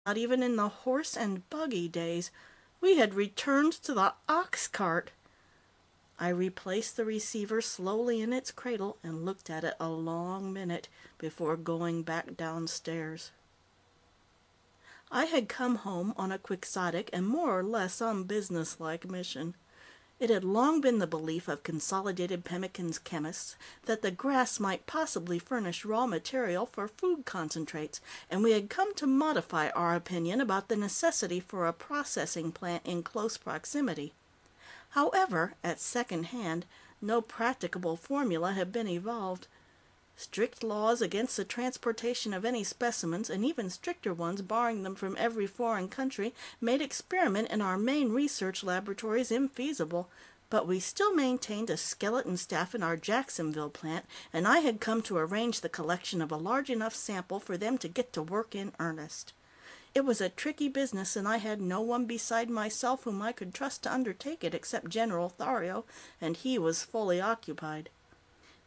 Not even in the horse and buggy days. We had returned to the ox cart. I replaced the receiver slowly in its cradle and looked at it a long minute before going back downstairs. I had come home on a quixotic and more or less unbusinesslike mission. It had long been the belief of Consolidated Pemmican's chemists that the grass might possibly furnish raw material for food concentrates, and we had come to modify our opinion about the necessity for a processing plant in close proximity. However, at second hand, no practicable formula had been evolved. Strict laws against the transportation of any specimens, and even stricter ones barring them from every foreign country, made experiment in our main research laboratories infeasible, but we still maintained a skeleton staff in our Jacksonville plant, and I had come to arrange the collection of a large enough sample for them to get to work in earnest. It was a tricky business, and I had no one beside myself whom I could trust to undertake it except General Thario, and he was fully occupied.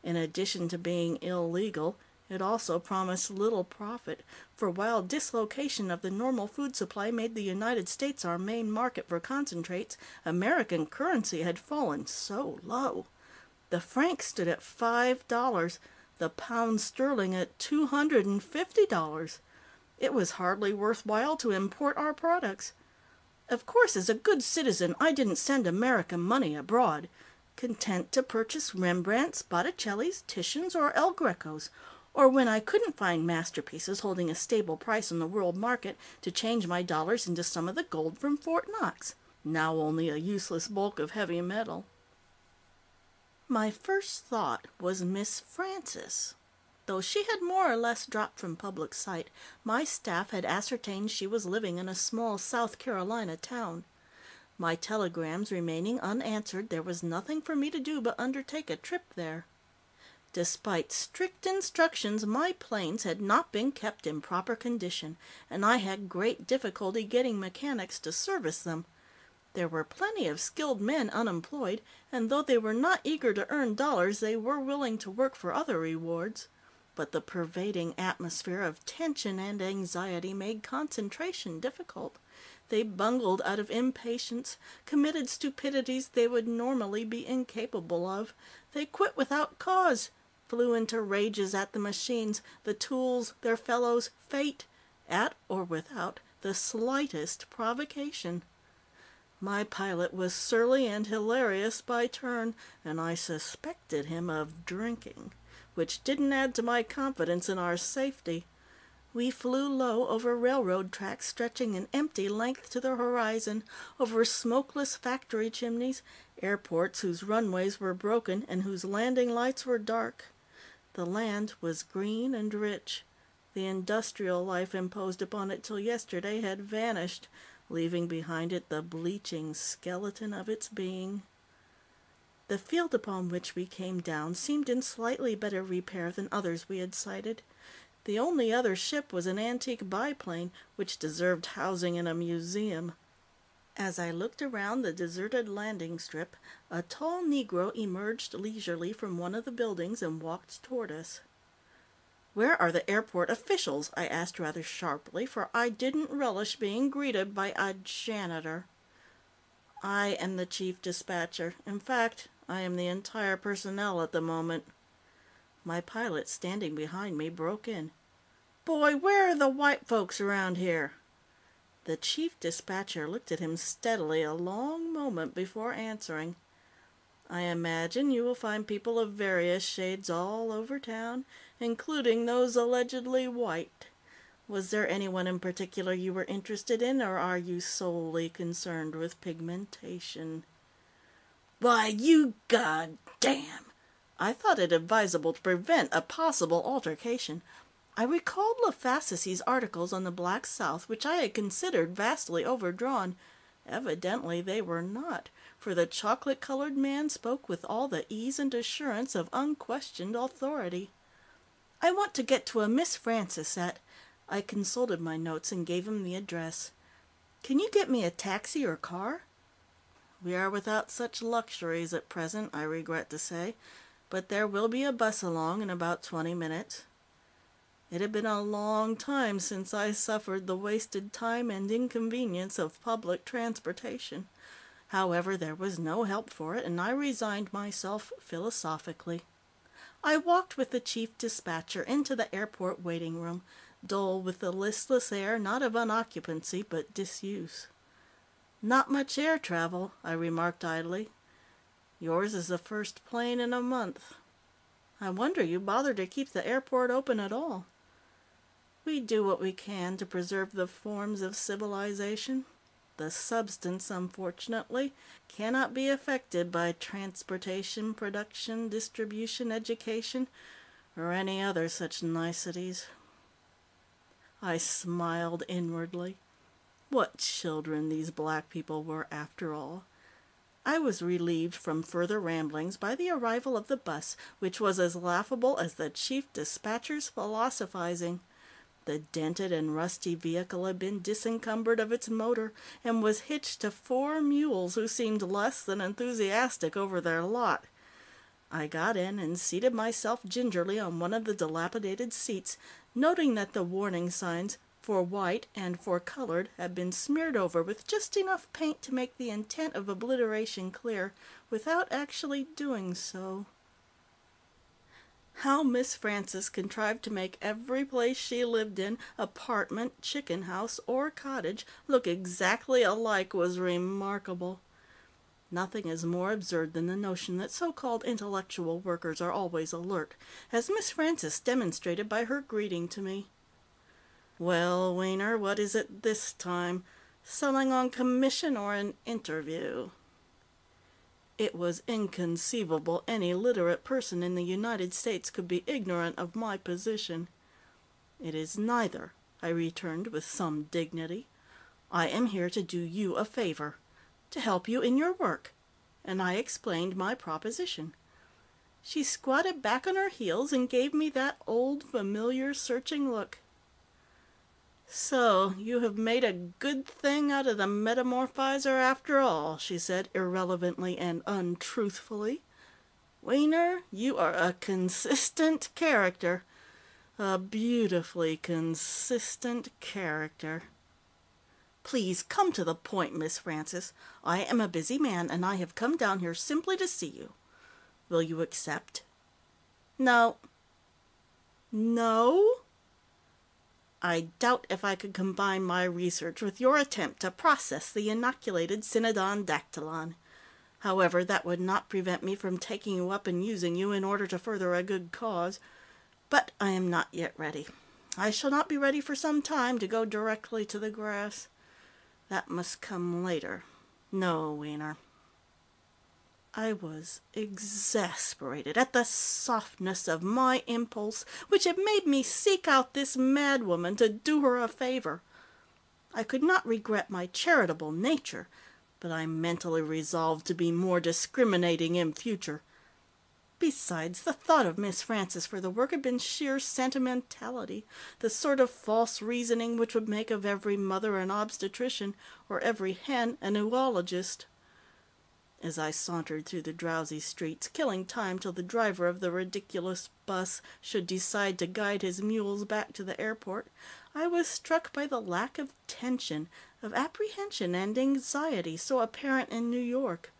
In addition to being illegal, it also promised little profit, for while dislocation of the normal food supply made the United States our main market for concentrates, American currency had fallen so low. The franc stood at $5, the pound sterling at $250. It was hardly worthwhile to import our products. Of course, as a good citizen, I didn't send American money abroad. Content to purchase Rembrandts, Botticellis, Titians, or El Grecos, or when I couldn't find masterpieces holding a stable price on the world market, to change my dollars into some of the gold from Fort Knox, now only a useless bulk of heavy metal. My first thought was Miss Frances. Though she had more or less dropped from public sight, my staff had ascertained she was living in a small South Carolina town. My telegrams remaining unanswered, there was nothing for me to do but undertake a trip there. Despite strict instructions, my planes had not been kept in proper condition, and I had great difficulty getting mechanics to service them. There were plenty of skilled men unemployed, and though they were not eager to earn dollars, they were willing to work for other rewards. But the pervading atmosphere of tension and anxiety made concentration difficult. They bungled out of impatience, committed stupidities they would normally be incapable of. They quit without cause, flew into rages at the machines, the tools, their fellows, fate, at or without the slightest provocation. My pilot was surly and hilarious by turn, and I suspected him of drinking, which didn't add to my confidence in our safety. We flew low over railroad tracks stretching an empty length to the horizon, over smokeless factory chimneys, airports whose runways were broken and whose landing lights were dark. The land was green and rich. The industrial life imposed upon it till yesterday had vanished, leaving behind it the bleaching skeleton of its being. The field upon which we came down seemed in slightly better repair than others we had sighted. The only other ship was an antique biplane, which deserved housing in a museum. As I looked around the deserted landing strip, a tall Negro emerged leisurely from one of the buildings and walked toward us. "Where are the airport officials?" I asked rather sharply, for I didn't relish being greeted by a janitor. "I am the chief dispatcher. In fact, I am the entire personnel at the moment." My pilot, standing behind me, broke in. "Boy, where are the white folks around here?" The chief dispatcher looked at him steadily a long moment before answering. "I imagine you will find people of various shades all over town, including those allegedly white. Was there anyone in particular you were interested in, or are you solely concerned with pigmentation?" "Why, you goddamn!" I thought it advisable to prevent a possible altercation. I recalled LaFassis's articles on the Black South, which I had considered vastly overdrawn. Evidently they were not, for the chocolate-colored man spoke with all the ease and assurance of unquestioned authority. "I want to get to a Miss Frances at—" I consulted my notes and gave him the address. "Can you get me a taxi or car?" "We are without such luxuries at present, I regret to say, but there will be a bus along in about 20 minutes." It had been a long time since I suffered the wasted time and inconvenience of public transportation. However, there was no help for it, and I resigned myself philosophically. I walked with the chief dispatcher into the airport waiting room, dull with the listless air not of unoccupancy but disuse. "Not much air travel," I remarked idly. "Yours is the first plane in a month. I wonder you bother to keep the airport open at all." "We do what we can to preserve the forms of civilization. The substance, unfortunately, cannot be affected by transportation, production, distribution, education, or any other such niceties." I smiled inwardly. What children these black people were, after all. I was relieved from further ramblings by the arrival of the bus, which was as laughable as the chief dispatcher's philosophizing. The dented and rusty vehicle had been disencumbered of its motor, and was hitched to 4 mules who seemed less than enthusiastic over their lot. I got in and seated myself gingerly on one of the dilapidated seats, noting that the warning signs "For White" and "For Colored" had been smeared over with just enough paint to make the intent of obliteration clear, without actually doing so. How Miss Frances contrived to make every place she lived in, apartment, chicken house, or cottage, look exactly alike was remarkable. Nothing is more absurd than the notion that so-called intellectual workers are always alert, as Miss Frances demonstrated by her greeting to me. "Well, Weiner, what is it this time? Selling on commission or an interview?" It was inconceivable any literate person in the United States could be ignorant of my position. "It is neither," I returned with some dignity. "I am here to do you a favor, to help you in your work," and I explained my proposition. She squatted back on her heels and gave me that old, familiar, searching look. "So you have made a good thing out of the metamorphizer after all," she said irrelevantly and untruthfully. "Weiner, you are a consistent character. A beautifully consistent character." "Please come to the point, Miss Frances. I am a busy man, and I have come down here simply to see you. Will you accept?" "No." "No?" "I doubt if I could combine my research with your attempt to process the inoculated Cynodon dactylon. However, that would not prevent me from taking you up and using you in order to further a good cause. But I am not yet ready. I shall not be ready for some time to go directly to the grass. That must come later. No, Weiner." I was exasperated at the softness of my impulse, which had made me seek out this madwoman to do her a favor. I could not regret my charitable nature, but I mentally resolved to be more discriminating in future. Besides, the thought of Miss Frances for the work had been sheer sentimentality, the sort of false reasoning which would make of every mother an obstetrician, or every hen an oologist. As I sauntered through the drowsy streets, killing time till the driver of the ridiculous bus should decide to guide his mules back to the airport, I was struck by the lack of tension, of apprehension and anxiety so apparent in New York.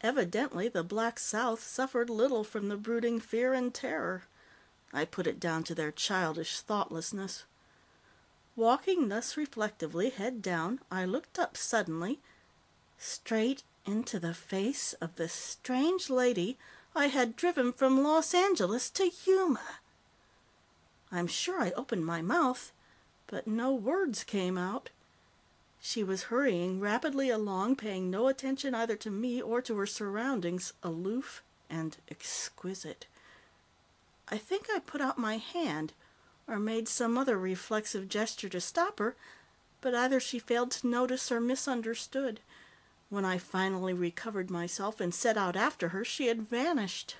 Evidently, the Black South suffered little from the brooding fear and terror. I put it down to their childish thoughtlessness. Walking thus reflectively, head down, I looked up suddenly, straight into the face of the strange lady I had driven from Los Angeles to Yuma. I'm sure I opened my mouth, but no words came out. She was hurrying rapidly along, paying no attention either to me or to her surroundings, aloof and exquisite. I think I put out my hand, or made some other reflexive gesture to stop her, but either she failed to notice or misunderstood. When I finally recovered myself and set out after her, she had vanished.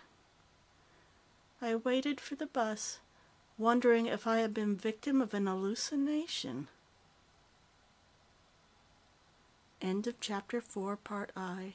I waited for the bus, wondering if I had been victim of an hallucination. End of Chapter 4, Part I.